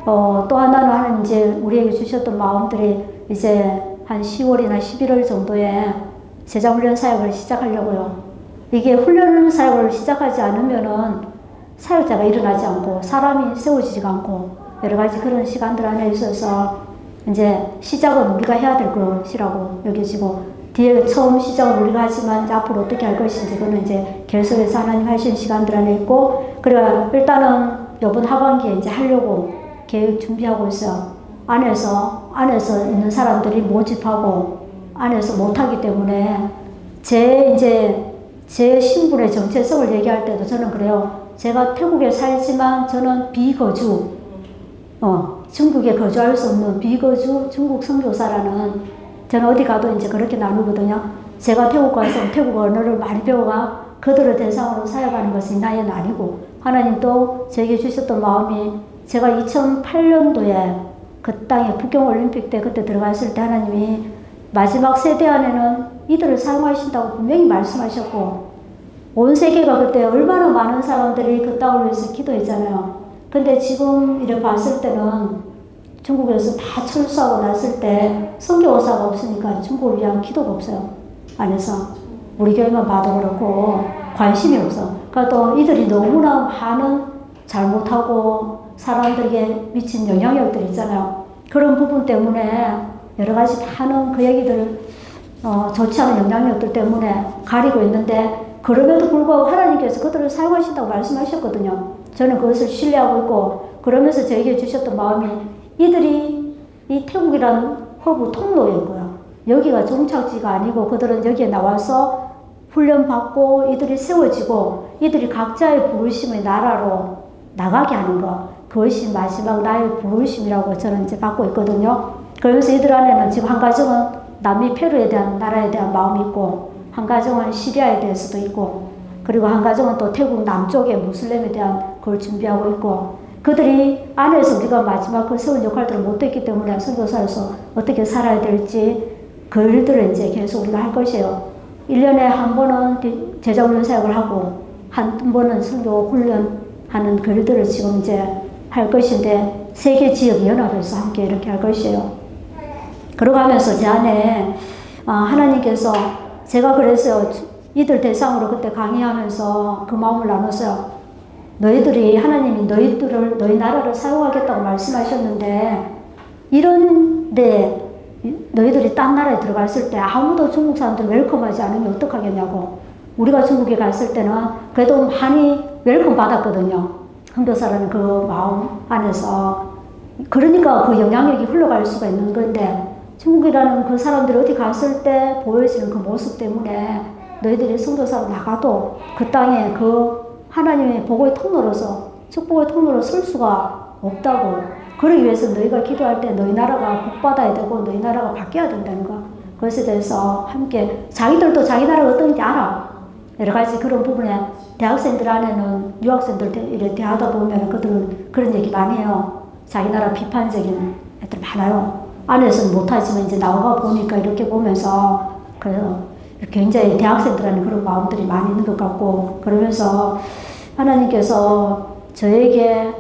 또 하나는 이제 우리에게 주셨던 마음들이 이제 한 10월이나 11월 정도에 제자훈련 사역을 시작하려고요. 이게 훈련 사역을 시작하지 않으면은 사역자가 일어나지 않고 사람이 세워지지가 않고 여러 가지 그런 시간들 안에 있어서 이제 시작은 우리가 해야 될 것이라고 여겨지고 뒤에 처음 시작은 우리가 하지만 이제 앞으로 어떻게 할 것인지 그거는 이제 계속해서 하나님 하신 시간들 안에 있고 그래 일단은 이번 하반기에 이제 하려고 계획 준비하고 있어요. 안에서 있는 사람들이 모집하고 안에서 못하기 때문에 제 신분의 정체성을 얘기할 때도 저는 그래요. 제가 태국에 살지만 저는 비거주, 중국에 거주할 수 없는 비거주 중국 선교사라는 저는 어디 가도 이제 그렇게 나누거든요. 제가 태국 가서 태국 언어를 많이 배워가 그들을 대상으로 사역하는 것이 나의 아니고 하나님도 제게 주셨던 마음이 제가 2008년도에 그 땅에 북경올림픽 때 그때 들어갔을 때 하나님이 마지막 세대 안에는 이들을 사용하신다고 분명히 말씀하셨고 온 세계가 그때 얼마나 많은 사람들이 그 땅을 위해서 기도했잖아요. 근데 지금 이렇게 봤을 때는 중국에서 다 철수하고 났을 때 선교사가 없으니까 중국을 위한 기도가 없어요. 안에서 우리 교회만 봐도 그렇고 관심이 없어. 그러니까 또 이들이 너무나 많은 잘못하고 사람들에게 미친 영향력들이 있잖아요. 그런 부분 때문에 여러 가지 많은 그 얘기들 좋지 않은 영향력들 때문에 가리고 있는데 그럼에도 불구하고 하나님께서 그들을 사용하신다고 말씀하셨거든요. 저는 그것을 신뢰하고 있고 그러면서 저에게 주셨던 마음이 이들이 이 태국이라는 허브 통로인 거야. 여기가 종착지가 아니고 그들은 여기에 나와서 훈련받고 이들이 세워지고 이들이 각자의 부르심의 나라로 나가게 하는 것. 그것이 마지막 나의 부르심이라고 저는 이제 받고 있거든요. 그러면서 이들 안에는 지금 한 가정은 남미 페루에 대한 나라에 대한 마음이 있고 한 가정은 시리아에 대해서도 있고 그리고 한 가정은 또 태국 남쪽의 무슬림에 대한 걸 준비하고 있고 그들이 안에서 우리가 마지막 그 세운 역할들을 못했기 때문에 선교사로서 어떻게 살아야 될지 그 일들을 이제 계속 우리가 할 것이에요. 1년에 한 번은 제자훈련 사역을 하고 한 번은 선교 훈련하는 그 일들을 지금 이제 할 것인데 세계 지역 연합에서 함께 이렇게 할 것이에요. 그러고 하면서 제 안에 하나님께서 제가 그랬어요. 이들 대상으로 그때 강의하면서 그 마음을 나눴어요. 너희들이 하나님이 너희 나라를 사용하겠다고 말씀하셨는데 이런데 너희들이 딴 나라에 들어갔을 때 아무도 중국 사람들 웰컴하지 않으면 어떡하겠냐고. 우리가 중국에 갔을 때는 그래도 많이 웰컴 받았거든요. 선교사라는 그 마음 안에서. 그러니까 그 영향력이 흘러갈 수가 있는 건데 중국이라는 그 사람들이 어디 갔을 때 보여지는 그 모습 때문에 너희들이 선교사로 나가도 그 땅에 그 하나님의 복의 통로로서 축복의 통로로 설 수가 없다고. 그러기 위해서 너희가 기도할 때 너희 나라가 복받아야 되고 너희 나라가 바뀌어야 된다는 거. 그것에 대해서 함께 자기들도 자기 나라가 어떤지 알아. 여러 가지 그런 부분에 대학생들 안에는 유학생들 이렇게 대하다 보면 그들은 그런 얘기 많이 해요. 자기 나라 비판적인 애들 많아요. 안에서는 못하지만 이제 나와 보니까 이렇게 보면서 그래서 굉장히 대학생들 안에 그런 마음들이 많이 있는 것 같고 그러면서 하나님께서 저에게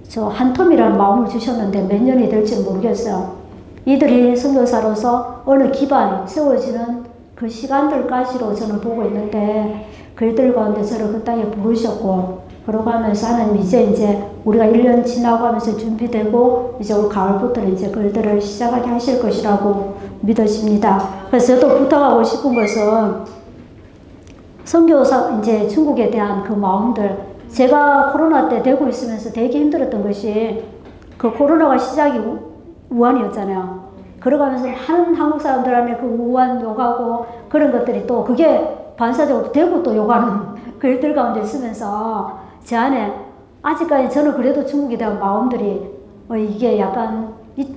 저 한 텀이라는 마음을 주셨는데 몇 년이 될지 모르겠어요. 이들이 선교사로서 어느 기반이 세워지는 그 시간들까지로 저는 보고 있는데 그들 가운데 저를 그 땅에 부르셨고 그러고 하면서 하나님 이제 우리가 1년 지나고 하면서 준비되고 이제 올 가을부터는 이제 그들을 시작하게 하실 것이라고 믿어집니다. 그래서 저도 부탁하고 싶은 것은 선교사 이제 중국에 대한 그 마음들 제가 코로나 때 되고 있으면서 되게 힘들었던 것이 그 코로나가 시작이 우한이었잖아요. 그러가면서 많은 한국 사람들 안에 그 우한 욕하고 그런 것들이 또 그게 반사적으로 되고 또 욕하는 그 일들 가운데 있으면서 제 안에 아직까지 저는 그래도 중국에 대한 마음들이 이게 약간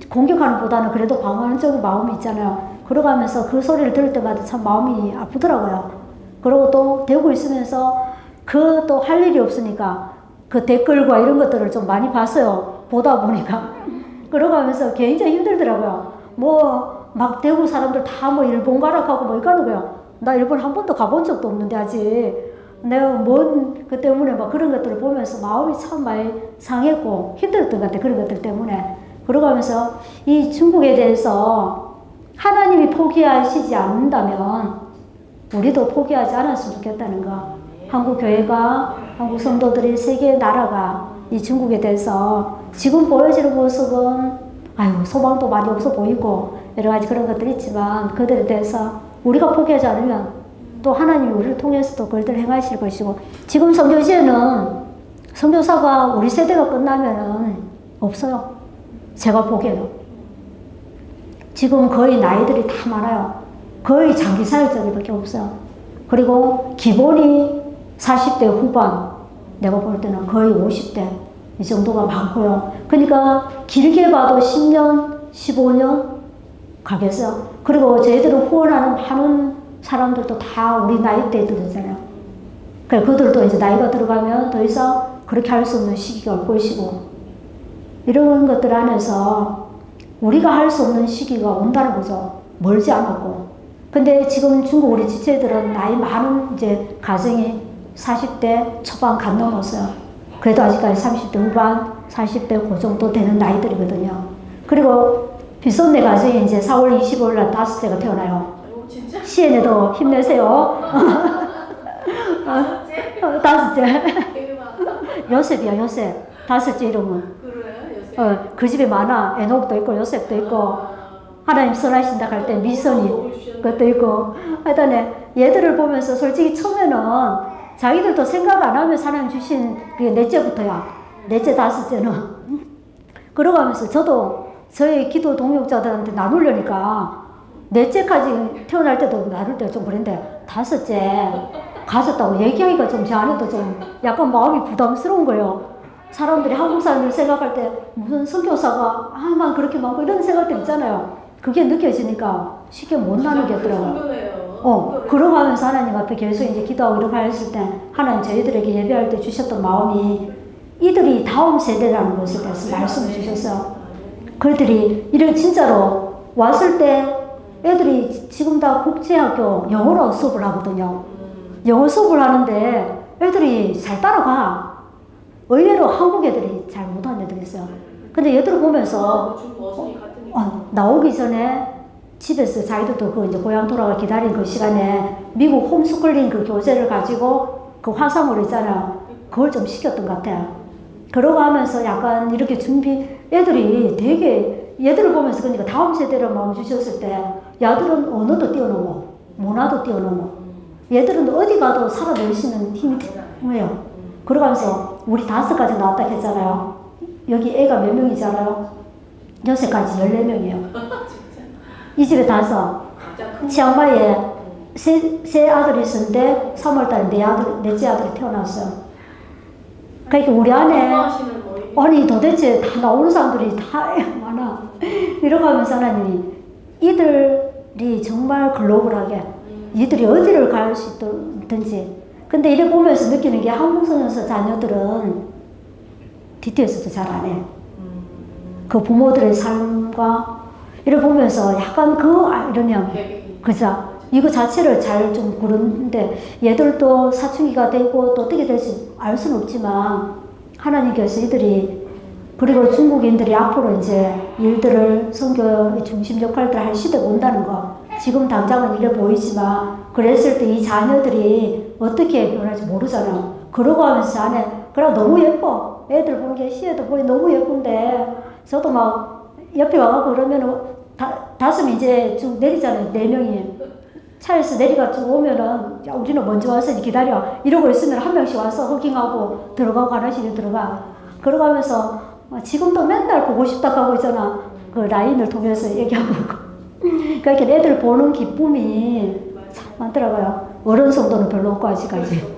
공격하는 보다는 그래도 방어적인 마음이 있잖아요. 그러가면서 그 소리를 들을 때마다 참 마음이 아프더라고요. 그리고 또 대구 있으면서 그 또 할 일이 없으니까 그 댓글과 이런 것들을 좀 많이 봤어요. 보다 보니까. 그러고 하면서 굉장히 힘들더라고요. 뭐 막 대구 사람들 다 뭐 일본 가라고 뭐 이러는 거야. 나 일본 한 번도 가본 적도 없는데 아직. 내가 뭔 그 때문에 막 그런 것들을 보면서 마음이 참 많이 상했고 힘들었던 것 같아. 그런 것들 때문에. 그러고 하면서 이 중국에 대해서 하나님이 포기하시지 않는다면 우리도 포기하지 않았으면 좋겠다는 거. 한국 교회가, 한국 성도들이, 세계 나라가 이 중국에 대해서 지금 보여지는 모습은 아유 소망도 많이 없어 보이고 여러 가지 그런 것들이 있지만 그들에 대해서 우리가 포기하지 않으면 또 하나님이 우리를 통해서도 그들을 행하실 것이고 지금 선교지에는 선교사가 우리 세대가 끝나면은 없어요. 제가 보기에는 지금 거의 나이들이 다 많아요. 거의 장기 사역자들밖에 없어요. 그리고 기본이 40대 후반, 내가 볼 때는 거의 50대 이 정도가 많고요. 그러니까 길게 봐도 10년, 15년 가겠어요. 그리고 저희들은 후원하는 많은 사람들도 다 우리 나이대들이잖아요. 그러니까 그들도 이제 나이가 들어가면 더 이상 그렇게 할 수 없는 시기가 올 것이고 이런 것들 안에서 우리가 할 수 없는 시기가 온다는 거죠. 멀지 않았고. 근데 지금 중국 우리 지체들은 나이 많은 이제 가정이 40대 초반 간 넘었어요. 그래도 아직까지 30대 후반, 40대 그 정도 되는 나이들이거든요. 그리고 빗손내 가정이 이제 4월 25일 날 5대가 태어나요. 시엔에도 힘내세요. 5째? 요셉이야, 요셉. 5째 이름은. 그 집에 많아. 에녹도 있고, 요셉도 있고, 하나님 선하신다 할 때 미선이 그것도 있고. 하여튼 얘들을 보면서 솔직히 처음에는 자기들도 생각 안 하면 하나님 주신 그게 넷째부터야. 넷째, 5째는. 그러고 하면서 저도 저희 기도 동역자들한테 나누려니까 넷째까지 태어날 때도 나눌 때가 좀 그런데 5째 가졌다고 얘기하기가 좀 제 안에도 좀 약간 마음이 부담스러운 거예요. 사람들이 한국 사람들 생각할 때 무슨 선교사가 아만 그렇게 많고 이런 생각들 있잖아요. 그게 느껴지니까 쉽게 못 나누겠더라고요. 그러고 하면서 하나님 앞에 계속 이제 기도하고 이렇게 했을 때 하나님 저희들에게 예배할 때 주셨던 마음이 이들이 다음 세대라는 것에 대해서 말씀을 주셨어요. 그들이 이런 진짜로 왔을 때 애들이 지금 다 국제학교 영어로 수업을 하거든요. 영어 수업을 하는데 애들이 잘 따라가. 의외로 한국 애들이 잘 못하는 애들이 있어요. 근데 얘들을 보면서 나오기 전에 집에서 자기들도 그 이제 고향 돌아가 기다린 그 시간에 미국 홈스쿨링 그 교재를 가지고 그 화상으로 있잖아요. 그걸 좀 시켰던 것 같아요. 그러고 하면서 약간 이렇게 애들이 되게 얘들을 보면서 그러니까 다음 세대를 마음 주셨을 때 야들은 언어도 뛰어넘어. 문화도 뛰어넘어. 얘들은 어디 가도 살아내시는 힘이 뭐예요. 그러면서 우리 5까지 나왔다 했잖아요. 여기 애가 몇 명이잖아요. 6까지 14명이에요. 이 집에 5. 치앙마이에 세 아들이 있었는데 3월달에 넷째 아들이 태어났어요. 그러니까 우리 안에 아니 도대체 다 나오는 사람들이 다 많아. 이러고 하면서 하나님이 이들이 정말 글로벌하게 이들이 어디를 갈 수 있든지. 근데 이래 보면서 느끼는 게 한국 선교사 자녀들은 DTS도 잘 안 해. 그 부모들의 삶과 이래 보면서 약간 이러면 그죠? 이거 자체를 잘 좀 그런데 얘들도 사춘기가 되고 또 어떻게 될지 알 수는 없지만 하나님께서 이들이 그리고 중국인들이 앞으로 이제 일들을 선교의 중심 역할들을 할 시대가 온다는 거 지금 당장은 이래 보이지만 그랬을 때 이 자녀들이 어떻게 변할지 모르잖아. 그러고 하면서 안에 그래 너무 예뻐. 애들 보는 게 시에도 보니 너무 예쁜데 저도 막 옆에 와가 그러면은 5 이제 쭉 내리잖아요. 4명이 차에서 내려가지고 오면은 야, 우리는 먼저 와서 기다려 이러고 있으면 한 명씩 와서 허깅하고 들어가고 하나씩 들어가. 그러가면서 지금도 맨날 보고 싶다 하고 있잖아. 그 라인을 통해서 얘기하고 그러니까 애들 보는 기쁨이 참 많더라고요. 어른 정도는 별로 없고 아직까지.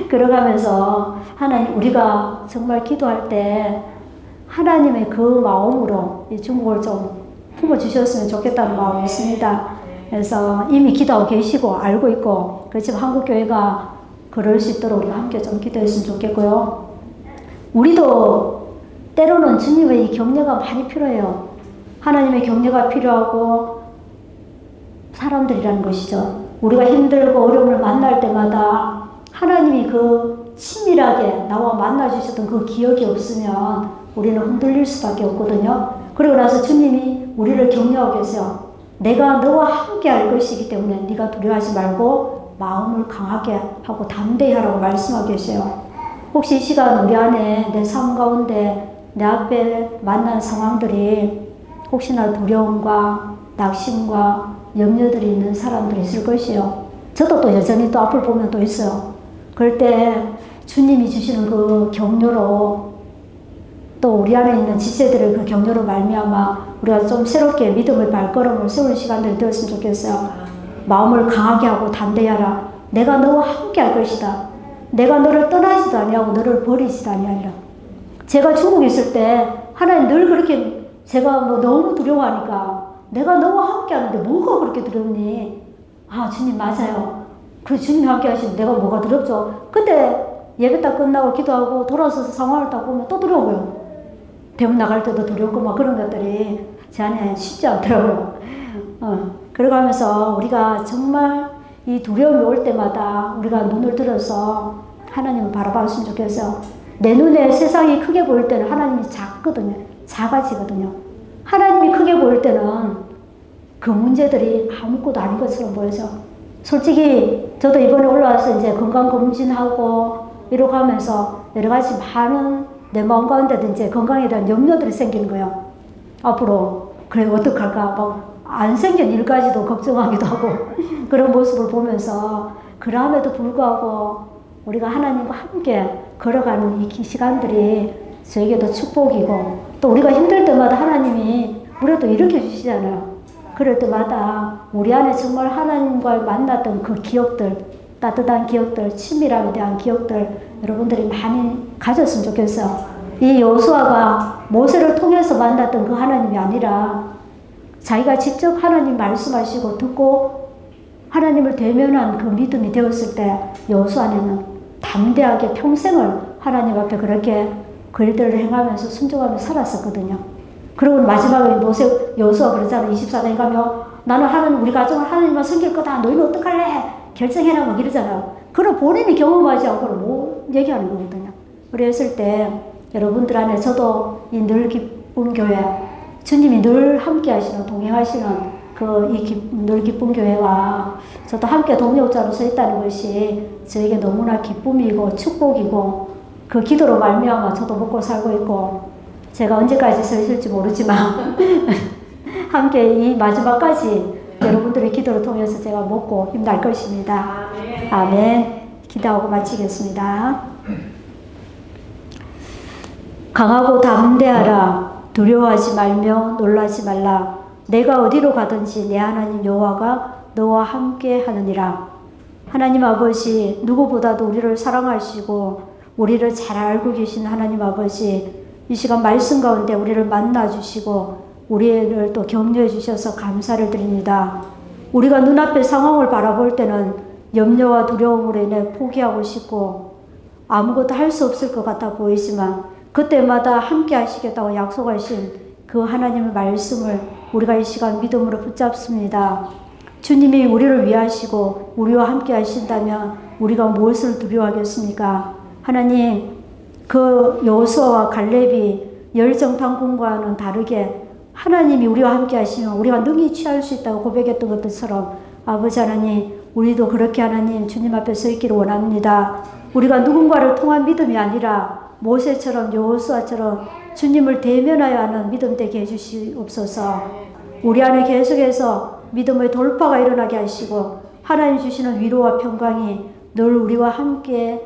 그러가면서 하나님 우리가 정말 기도할 때 하나님의 그 마음으로 이 중국을 좀 품어주셨으면 좋겠다는 마음이 있습니다. 그래서 이미 기도하고 계시고 알고 있고 그렇지만 한국교회가 그럴 수 있도록 우리가 함께 좀 기도했으면 좋겠고요. 우리도 때로는 주님의 이 격려가 많이 필요해요. 하나님의 격려가 필요하고 사람들이라는 것이죠. 우리가 힘들고 어려움을 만날 때마다 하나님이 그 친밀하게 나와 만나주셨던 그 기억이 없으면 우리는 흔들릴 수밖에 없거든요. 그러고 나서 주님이 우리를 격려하고 계세요. 내가 너와 함께 할 것이기 때문에 네가 두려워하지 말고 마음을 강하게 하고 담대히 하라고 말씀하고 계세요. 혹시 이 시간 우리 안에 내 삶 가운데 내 앞에 만난 상황들이 혹시나 두려움과 낙심과 염려들이 있는 사람들이 있을 것이요. 저도 또 여전히 또 앞을 보면 또 있어요. 그럴 때 주님이 주시는 그 격려로 또 우리 안에 있는 지체들의 그 격려로 말미암아 우리가 좀 새롭게 믿음의 발걸음을 세우는 시간들이 되었으면 좋겠어요. 마음을 강하게 하고 담대히 하라. 내가 너와 함께 할 것이다. 내가 너를 떠나지도 아니하고 너를 버리지도 아니하리라. 제가 중국에 있을 때 하나님 늘 그렇게 제가 뭐 너무 두려워하니까 내가 너와 함께 하는데 뭐가 그렇게 두렵니? 아 주님 맞아요. 그 주님이 함께 하시면 내가 뭐가 두렵죠. 근데 예배 딱 끝나고 기도하고 돌아서서 상황을 딱 보면 또 두려워요. 대문 나갈 때도 두렵고 막 그런 것들이 제 안에 쉽지 않더라고요. 그러면서 우리가 정말 이 두려움이 올 때마다 우리가 눈을 들어서 하나님을 바라봤으면 좋겠어요. 내 눈에 세상이 크게 보일 때는 하나님이 작거든요. 작아지거든요. 하나님이 크게 보일 때는 그 문제들이 아무것도 아닌 것처럼 보여서 솔직히 저도 이번에 올라와서 이제 건강검진하고 이러고 하면서 여러 가지 많은 내 마음 가운데도 이제 건강에 대한 염려들이 생기는 거예요. 앞으로 그래 어떡할까 막 안 생긴 일까지도 걱정하기도 하고 그런 모습을 보면서 그럼에도 불구하고 우리가 하나님과 함께 걸어가는 이 시간들이 저에게도 축복이고 또 우리가 힘들 때마다 하나님이 우리도 일으켜 주시잖아요. 그럴 때마다 우리 안에 정말 하나님과 만났던 그 기억들, 따뜻한 기억들, 친밀함에 대한 기억들 여러분들이 많이 가졌으면 좋겠어요. 이 여호수아가 모세를 통해서 만났던 그 하나님이 아니라 자기가 직접 하나님 말씀하시고 듣고 하나님을 대면한 그 믿음이 되었을 때 여호수아는 담대하게 평생을 하나님 앞에 그렇게 그 일들을 행하면서 순종하며 살았었거든요. 그리고 마지막에 여호수아 그러잖아요. 24장에 가면 나는 하나님 우리 가정을 하나님만 섬길 거다. 너희는 어떡할래? 결정해라 막 이러잖아요. 그럼 본인이 경험하지 않고는 못 얘기하는 거거든요. 그랬을 때 여러분들 안에 저도 이 늘 기쁜 교회 주님이 늘 함께 하시는 동행하시는 늘 기쁜 교회와 저도 함께 동역자로 서 있다는 것이 저에게 너무나 기쁨이고 축복이고 그 기도로 말미암아 저도 먹고 살고 있고 제가 언제까지 서 있을지 모르지만 함께 이 마지막까지 여러분들의 기도를 통해서 제가 먹고 힘날 것입니다. 아멘. 기도하고 마치겠습니다. 강하고 담대하라. 두려워하지 말며 놀라지 말라. 내가 어디로 가든지 내 하나님 여호와가 너와 함께 하느니라. 하나님 아버지 누구보다도 우리를 사랑하시고 우리를 잘 알고 계신 하나님 아버지 이 시간 말씀 가운데 우리를 만나주시고 우리를 또 격려해 주셔서 감사를 드립니다. 우리가 눈앞의 상황을 바라볼 때는 염려와 두려움으로 인해 포기하고 싶고 아무것도 할 수 없을 것 같아 보이지만 그때마다 함께 하시겠다고 약속하신 그 하나님의 말씀을 우리가 이 시간 믿음으로 붙잡습니다. 주님이 우리를 위하시고 우리와 함께 하신다면 우리가 무엇을 두려워하겠습니까? 하나님, 그 여호수아와 갈렙이 열정탐꾼과는 다르게 하나님이 우리와 함께 하시면 우리가 능히 취할 수 있다고 고백했던 것처럼 아버지 하나님, 우리도 그렇게 하나님 주님 앞에 서 있기를 원합니다. 우리가 누군가를 통한 믿음이 아니라 모세처럼 여호수아처럼 주님을 대면하여 하는 믿음 되게 해주시옵소서. 우리 안에 계속해서 믿음의 돌파가 일어나게 하시고 하나님 주시는 위로와 평강이 늘 우리와 함께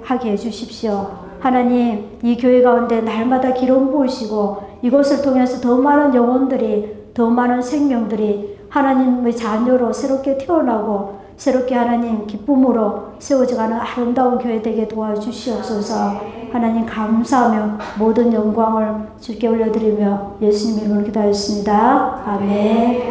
하게 해주십시오. 하나님, 이 교회 가운데 날마다 기름 부으시고 이곳을 통해서 더 많은 영혼들이, 더 많은 생명들이 하나님의 자녀로 새롭게 태어나고 새롭게 하나님 기쁨으로 세워져가는 아름다운 교회 되게 도와주시옵소서. 하나님 감사하며 모든 영광을 주께 올려드리며 예수님 이름으로 기도하였습니다. 아멘.